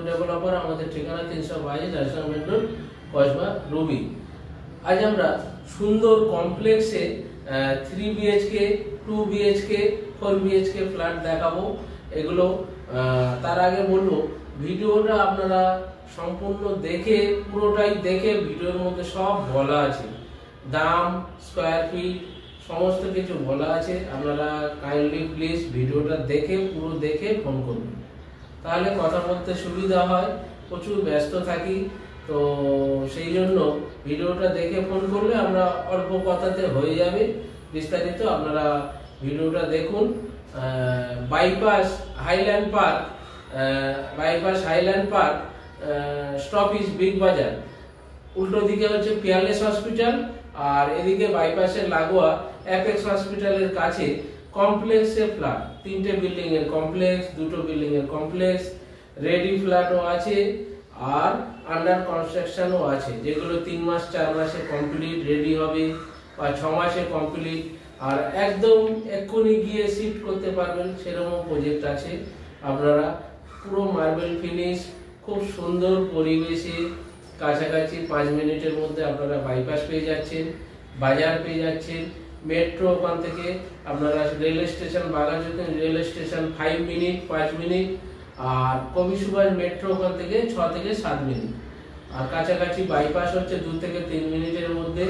Developer. আমাদের ঠিকানা 322 national main road, Kasba, Ruby. আজ আমরা সুন্দর কমপ্লেক্সে 3 বিএইচকে, 2 বিএইচকে, 4 বিএইচকে ফ্ল্যাট দেখাবো। এগুলো তার আগে বলবো ভিডিওটা আপনারা সম্পূর্ণ দেখে, পুরোটাই দেখে, ভিডিওর মধ্যে সব বলা আছে, দাম, স্কোয়ার ফিট, সমস্ত কিছু বলা আছে। আপনারা কাইন্ডলি প্লিজ ভিডিওটা দেখে, পুরো দেখে ফোন করবেন, তাহলে কথা বলতে সুবিধা হয়। প্রচুর ব্যস্ত থাকি, তো সেই জন্য ভিডিওটা দেখে ফোন করলে আমরা অল্প কথাতে হয়ে যাবে। বিস্তারিত আপনারা ভিডিওটা দেখুন। Bypass highland park, stoppage big বাজার, উল্টো দিকে হচ্ছে পিয়ারলেস হসপিটাল, আর এদিকে বাইপাসের লাগোয়া অ্যাপেক্স হসপিটালের কাছে কমপ্লেক্সের ফ্ল্যাট। 3টে বিল্ডিং এর কমপ্লেক্স, 2টো বিল্ডিং এর কমপ্লেক্স, রেডি ফ্ল্যাটও আছে আর আন্ডার কনস্ট্রাকশনও আছে, যেগুলো 3 মাস 4 মাসে কমপ্লিট রেডি হবে বা 6 মাসে কমপ্লিট, আর একদম এক্ষুনি গিয়ে শিফট করতে পারবেন সেরকম প্রজেক্ট আছে। আপনারা পুরো মার্বেল ফিনিশ, খুব সুন্দর পরিবেশে, কাছাকাছি 5 মিনিটের মধ্যে আপনারা বাইপাস পেয়ে যাচ্ছেন, বাজার পেয়ে যাচ্ছেন, মেট্রো ওখান থেকে আপনারা rail station, Baghajatin rail station 5 minute 5 minute, আর কবি সুভাষ মেট্রো ওখান থেকে 6 থেকে 7 মিনিট, আর কাছাকাছি বাইপাস হচ্ছে 2 থেকে 3 মিনিটের মধ্যে।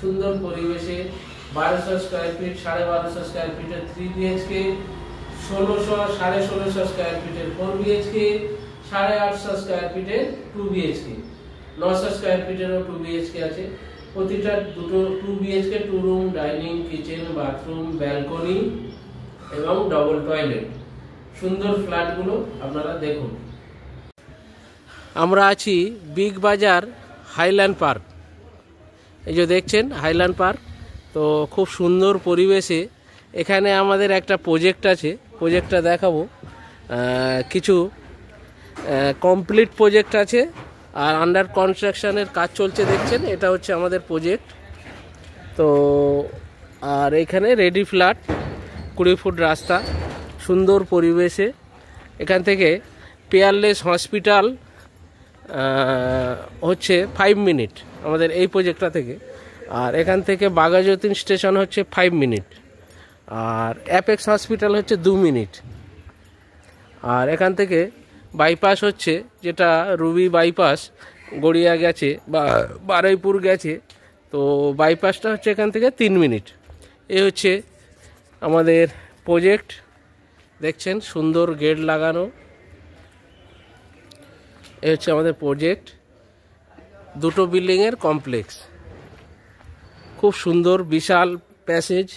সুন্দর পরিবেশে 1200 স্কোয়ার ফিট, 1250 স্কোয়ার ফিটের 3 বিএইচকে, 1600 স্কোয়ার ফিটের 4 বিএইচকে, 850 স্কোয়ার ফিটের 2 বিএইচকে, 900 স্কোয়ার ফিটেরও 2 বিএইচকে আছে। প্রতিটা 2 BHK, 2 room, dining, kitchen, bathroom, balcony এবং ডবল টয়লেট। সুন্দর ফ্ল্যাটগুলো আপনারা দেখুন। আমরা আছি বিগ বাজার হাইল্যান্ড পার্ক। এই যে দেখছেন হাইল্যান্ড পার্ক, তো খুব সুন্দর পরিবেশে। এখানে আমাদের একটা প্রজেক্ট আছে, প্রজেক্টটা দেখাবো। কিছু কমপ্লিট প্রজেক্ট আছে আর আন্ডার কনস্ট্রাকশনের কাজ চলছে, দেখছেন। এটা হচ্ছে আমাদের প্রজেক্ট। তো আর এখানে রেডি ফ্ল্যাট, 20 ফুট রাস্তা, সুন্দর পরিবেশে। এখান থেকে পিয়ারলেস হসপিটাল হচ্ছে 5 মিনিট আমাদের এই প্রজেক্টটা থেকে, আর এখান থেকে বাঘাযতীন স্টেশন হচ্ছে 5 মিনিট, আর অ্যাপেক্স হসপিটাল হচ্ছে 2 মিনিট, আর এখান থেকে বাইপাস হচ্ছে, যেটা রুবি বাইপাস গড়িয়া গেছে বা বারুইপুর গেছে, তো বাইপাসটা হচ্ছে এখান থেকে 3 মিনিট। এ হচ্ছে আমাদের প্রজেক্ট, দেখছেন সুন্দর গেট লাগানো। এ হচ্ছে আমাদের প্রজেক্ট, 2টো বিল্ডিংয়ের কমপ্লেক্স, খুব সুন্দর বিশাল প্যাসেজ।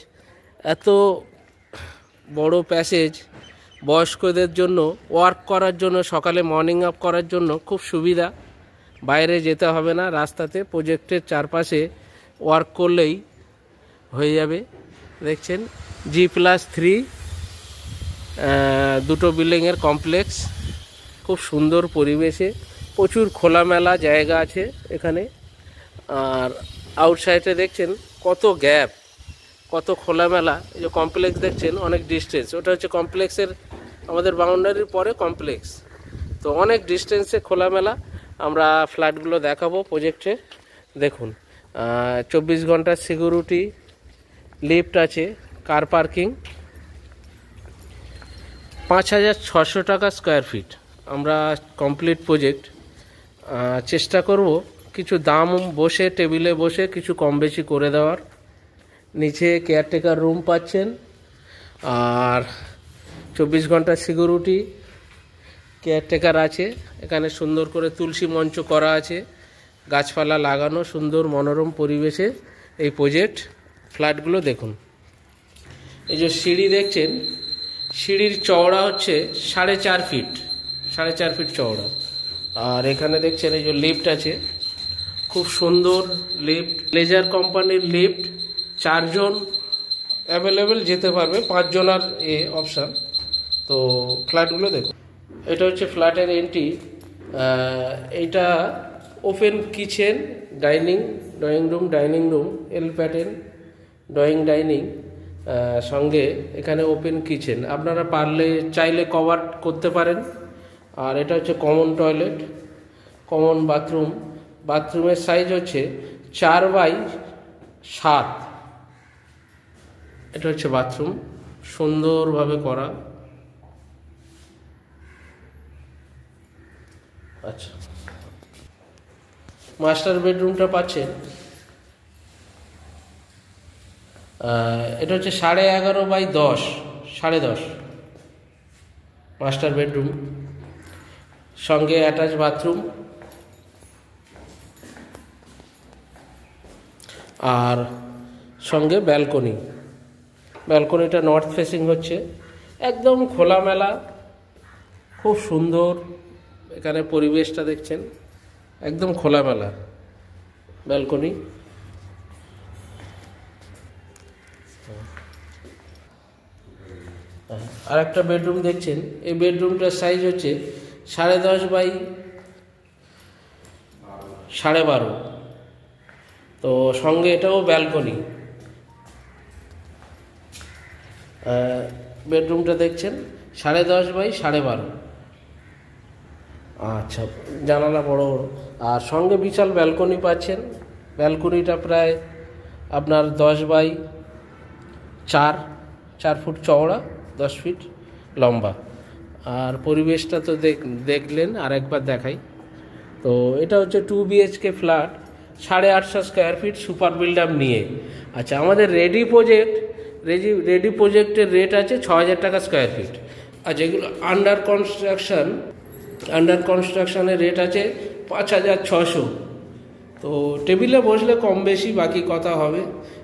এত বড় প্যাসেজ বয়স্কদের জন্য, ওয়ার্ক করার জন্য, সকালে মর্নিং ওয়াক করার জন্য খুব সুবিধা। বাইরে যেতে হবে না, রাস্তাতে প্রজেক্টের চারপাশে ওয়ার্ক করলেই হয়ে যাবে। দেখছেন G+3 2টো বিল্ডিংয়ের কমপ্লেক্স, খুব সুন্দর পরিবেশে, প্রচুর খোলামেলা জায়গা আছে এখানে। আর আউটসাইডে দেখছেন কত গ্যাপ, কত খোলামেলা। এই যে কমপ্লেক্স দেখছেন, অনেক ডিস্টেন্স, ওটা হচ্ছে কমপ্লেক্সের আমাদের বাউন্ডারির পরে কমপ্লেক্স, তো অনেক ডিস্টেন্সে খোলামেলা। আমরা ফ্ল্যাটগুলো দেখাবো প্রজেক্টে। দেখুন 24 ঘন্টার সিকিউরিটি, লিফট আছে, কার পার্কিং, 5600 টাকা স্কোয়ার ফিট। আমরা কমপ্লিট প্রজেক্ট, চেষ্টা করব কিছু দাম বসে, টেবিলে বসে কিছু কম বেশি করে দেওয়ার। নিচে কেয়ারটেকার রুম পাচ্ছেন, আর 24 ঘন্টা সিকিউরিটি, কেয়ারটেকার আছে। এখানে সুন্দর করে তুলসী মঞ্চ করা আছে, গাছপালা লাগানো, সুন্দর মনোরম পরিবেশে এই প্রজেক্ট। ফ্ল্যাটগুলো দেখুন। এই যে সিঁড়ি দেখছেন, সিঁড়ির চওড়া হচ্ছে 4.5 ফিট, 4.5 ফিট চওড়া। আর এখানে দেখছেন এই যে লিফট আছে, খুব সুন্দর লিফট, লেজার কোম্পানির লিফট। 4 জন অ্যাভেলেবেল যেতে পারবে, 5 জনার অপশান। তো ফ্ল্যাটগুলো দেখুন। এটা হচ্ছে ফ্ল্যাটের এন্ট্রি। এইটা open kitchen, drawing room, dining room, এল প্যাটার্ন ডাইনিং, সঙ্গে এখানে ওপেন কিচেন। আপনারা পারলে চাইলে কভার করতে পারেন, আর এটা হচ্ছে কমন টয়লেট, কমন বাথরুম। বাথরুমের সাইজ হচ্ছে 4x7। এটা হচ্ছে বাথরুম, সুন্দরভাবে করা। আচ্ছা, মাস্টার বেডরুমটা পাচ্ছেন, এটা হচ্ছে 11.5x10, 10.5 মাস্টার বেডরুম, সঙ্গে অ্যাটাচ বাথরুম। আর সঙ্গে ব্যালকনি। ব্যালকনিটা নর্থ ফেসিং হচ্ছে, একদম খোলামেলা, খুব সুন্দর। এখানে পরিবেশটা দেখছেন, একদম খোলামেলা ব্যালকনি। আর একটা বেডরুম দেখছেন, এই বেডরুমটার সাইজ হচ্ছে 10.5x12.5। তো সঙ্গে এটাও ব্যালকনি। বেডরুমটা দেখছেন 10.5x12.5। আচ্ছা, জানালা বড় বড়, আর সঙ্গে বিশাল ব্যালকনি পাচ্ছেন। ব্যালকনিটা প্রায় আপনার 10x4 ফুট চওড়া, 10 ফিট লম্বা। আর পরিবেশটা তো দেখলেন, আর একবার দেখাই। তো এটা হচ্ছে 2 BHK flat, 850 square feet, super build up নিয়ে। আচ্ছা, আমাদের রেডি প্রজেক্টের রেট আছে 6,000 টাকা স্কোয়ার ফিট। আর যেগুলো আন্ডার কনস্ট্রাকশনের রেট আছে 5,600। তো টেবিলে বসলে কম বেশি বাকি কথা হবে।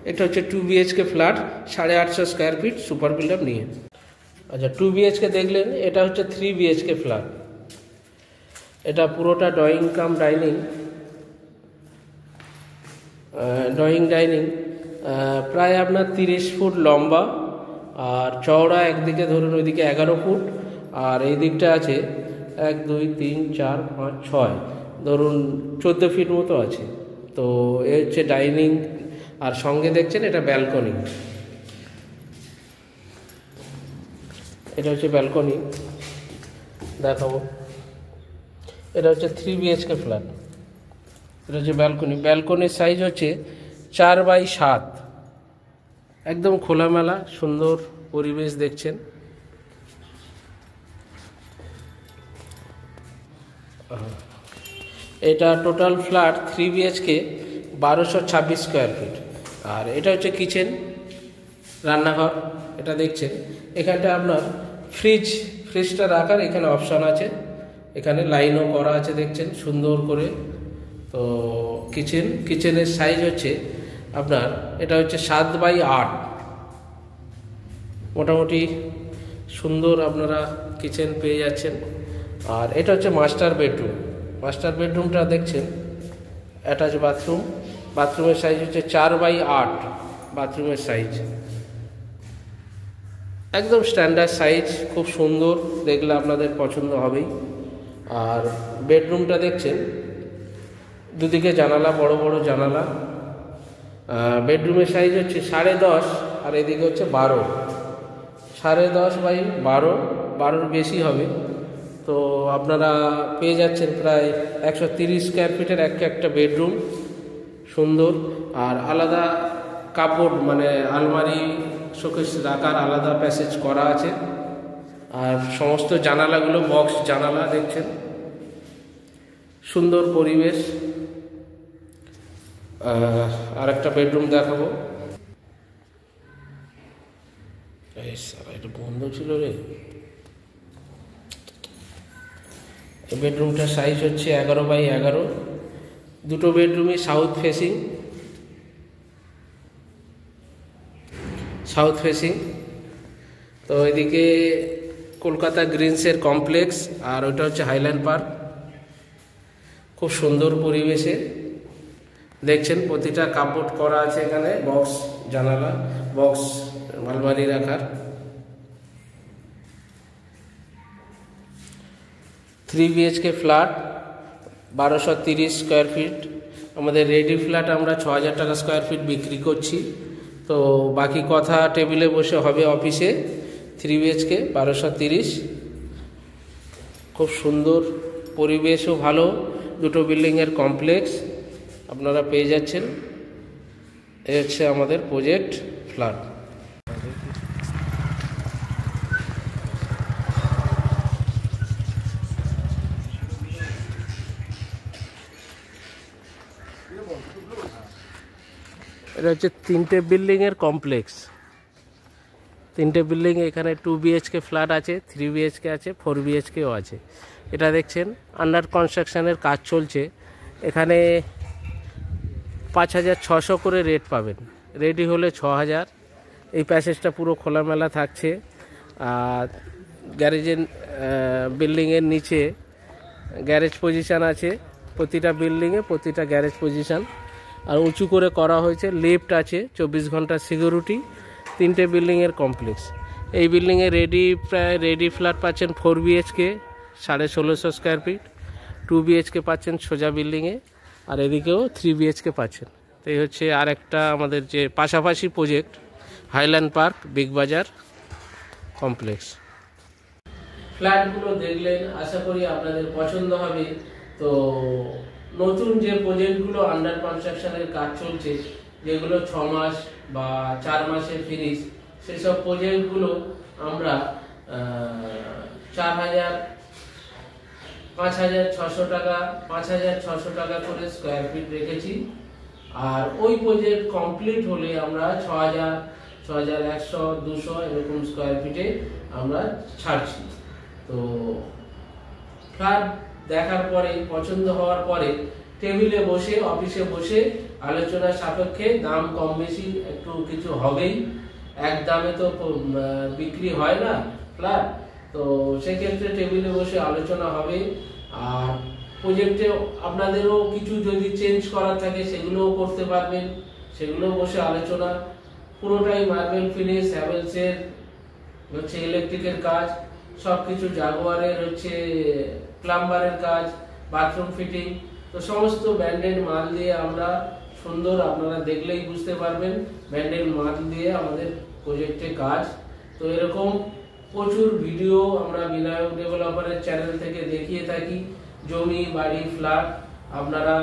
এটা হচ্ছে 2 BHK flat, 850 square feet, super build up নিয়ে। আচ্ছা, 2 BHK দেখলেন, এটা হচ্ছে 3 BHK ফ্ল্যাট। এটা পুরোটা ড্রয়িং কাম ডাইনিং। প্রায় আপনার 30 ফুট লম্বা, আর চওড়া একদিকে ধরুন ওইদিকে 11 ফুট, আর এই দিকটা আছে 1 2 3 4 5 6, ধরুন 14 ফিট মতো আছে। তো এ হচ্ছে ডাইনিং, আর সঙ্গে দেখছেন এটা ব্যালকনি। এটা হচ্ছে ব্যালকনি, দেখাবো। এটা হচ্ছে 3 BHK ফ্ল্যাট। এটা হচ্ছে ব্যালকনি। ব্যালকনির সাইজ হচ্ছে 4x7, একদম খোলামেলা সুন্দর পরিবেশ দেখছেন। এটা total flat 3 BHK, 1226 square feet. আর এটা হচ্ছে কিচেন, রান্নাঘর। এটা দেখছেন, এখানটা আপনার ফ্রিজটা রাখার এখানে অপশান আছে, এখানে লাইনও করা আছে, দেখছেন সুন্দর করে। তো কিচেনের সাইজ হচ্ছে আপনার, এটা হচ্ছে 7x8, মোটামুটি সুন্দর আপনারা কিচেন পেয়ে যাচ্ছেন। আর এটা হচ্ছে মাস্টার বেডরুমটা দেখছেন, অ্যাটাচ বাথরুমের সাইজ হচ্ছে 4x8 বাথরুমের সাইজ, একদম স্ট্যান্ডার্ড সাইজ, খুব সুন্দর, দেখলে আপনাদের পছন্দ হবেই। আর বেডরুমটা দেখছেন, দুদিকে জানালা, বড় বড় জানালা। বেডরুমের সাইজ হচ্ছে 10.5, আর এদিকে হচ্ছে 12, 10.5x12, 12-র বেশি হবে। তো আপনারা পেয়ে যাচ্ছেন প্রায় 130 স্কোয়ার ফিটের একটা বেডরুম, সুন্দর। আর আলাদা কাপড়, মানে আলমারি, শোকেস রাখার আলাদা প্যাসেজ করা আছে। আর সমস্ত জানালাগুলো বক্স জানালা, দেখছেন সুন্দর পরিবেশ। আর একটা বেডরুম দেখাবো। এটা বন্ধ ছিল রে। এই বেডরুমটার সাইজ হচ্ছে 11x11, দুটো বেডরুমই সাউথ ফেসিং। তো এদিকে কলকাতা গ্রিনসের কমপ্লেক্স, আর ওইটা হচ্ছে হাইল্যান্ড পার্ক, খুব সুন্দর পরিবেশে। দেখছেন প্রতিটা কাপড় করা আছে এখানে, বক্স জানালা, বক্স আলমারি রাখার। 3 BHK ফ্ল্যাট, 1230 স্কোয়ার ফিট। আমাদের রেডি ফ্ল্যাট আমরা 6,000 টাকা স্কোয়ার ফিট বিক্রি করছি। তো বাকি কথা টেবিলে বসে হবে অফিসে। 3 BHK 1230। খুব সুন্দর, পরিবেশও ভালো, দুটো বিল্ডিংয়ের কমপ্লেক্স আপনারা পেয়ে যাচ্ছেন। এই হচ্ছে আমাদের প্রজেক্ট ফ্ল্যাট। এটা হচ্ছে 3টে বিল্ডিংয়ের কমপ্লেক্স। 3টে বিল্ডিং, এখানে 2 BHK ফ্ল্যাট আছে, 3 BHK আছে, 4 BHKও আছে। এটা দেখছেন আন্ডার কনস্ট্রাকশানের কাজ চলছে। এখানে 5,600 করে রেট পাবেন, রেডি হলে 6,000। এই প্যাসেজটা পুরো খোলামেলা থাকছে। আর গ্যারেজের বিল্ডিংয়ের নিচে গ্যারেজ পজিশান আছে, প্রতিটা বিল্ডিংয়ে প্রতিটা গ্যারেজ পজিশান। আর উঁচু করে করা হয়েছে, লিফট আছে, 24 ঘন্টা সিকিউরিটি। 3টে বিল্ডিংয়ের কমপ্লেক্স। এই বিল্ডিংয়ে প্রায় রেডি ফ্ল্যাট পাচ্ছেন 4 BHK 1650 স্কোয়ার ফিট, 2 BHK পাচ্ছেন সোজা বিল্ডিংয়ে, আর এদিকেও 3 BHK পাচ্ছেন। তো এই হচ্ছে আর একটা আমাদের যে পাশাপাশি প্রজেক্ট, হাইল্যান্ড পার্ক বিগ বাজার কমপ্লেক্স। ফ্ল্যাটগুলো দেখলেন, আশা করি আপনাদের পছন্দ হবে। তো নতুন যে প্রজেক্টগুলো আন্ডার কনস্ট্রাকশনের কাজ চলছে, যেগুলো 6 মাস বা 4 মাসে ফিনিশ, সেসব প্রজেক্টগুলো আমরা 4,000, 5,600 টাকা, 5,600 টাকা করে স্কোয়ার ফিট রেখেছি। আর ওই প্রজেক্ট কমপ্লিট হলে আমরা 6,000, 6,100, 200 এরকম স্কোয়ার ফিটে আমরা ছাড়ছি। তো ফ্ল্যাট দেখার পরে, পছন্দ হওয়ার পরে টেবিলে বসে, অফিসে বসে আলোচনা সাপেক্ষে দাম কম বেশি একটু কিছু হবেই। এক দামে তো বিক্রি হয় না ফ্ল্যাট। তো সেক্ষেত্রে টেবিলে বসে আলোচনা হবে। আর প্রজেক্টে আপনাদেরও কিছু যদি চেঞ্জ করার থাকে সেগুলোও করতে পারবেন, সেগুলো বসে আলোচনা। পুরোটাই মার্বেল ফিনিশ, হ্যাভেলসের হচ্ছে ইলেকট্রিকের কাজ, সব কিছু জাগুয়ারের হচ্ছে প্লাম্বারের কাজ, বাথরুম ফিটিং। তো সমস্ত ব্র্যান্ডেড মাল দিয়ে আমরা সুন্দর, আপনারা দেখলেই বুঝতে পারবেন, ব্র্যান্ডেড মাল দিয়ে আমাদের প্রজেক্টে কাজ। তো এরকম প্রচুর ভিডিও আমরা বিনায়ক ডেভেলপারের চ্যানেল থেকে দেখিয়ে থাকি। জমি, বাড়ি, ফ্ল্যাট আপনারা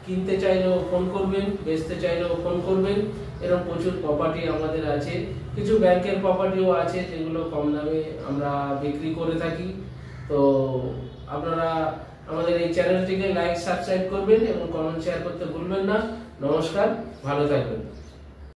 কিনতে চাইলেও ফোন করবেন, বেচতে চাইলেও ফোন করবেন। এরকম প্রচুর প্রপার্টি আমাদের আছে। কিছু ব্যাংকের প্রপার্টিও আছে যেগুলো কম দামে আমরা বিক্রি করে থাকি। তো আপনারা আমাদের এই চ্যানেলটিকে লাইক, সাবস্ক্রাইব করবেন এবং কমেন্ট শেয়ার করতে ভুলবেন না। নমস্কার, ভালো থাকবেন।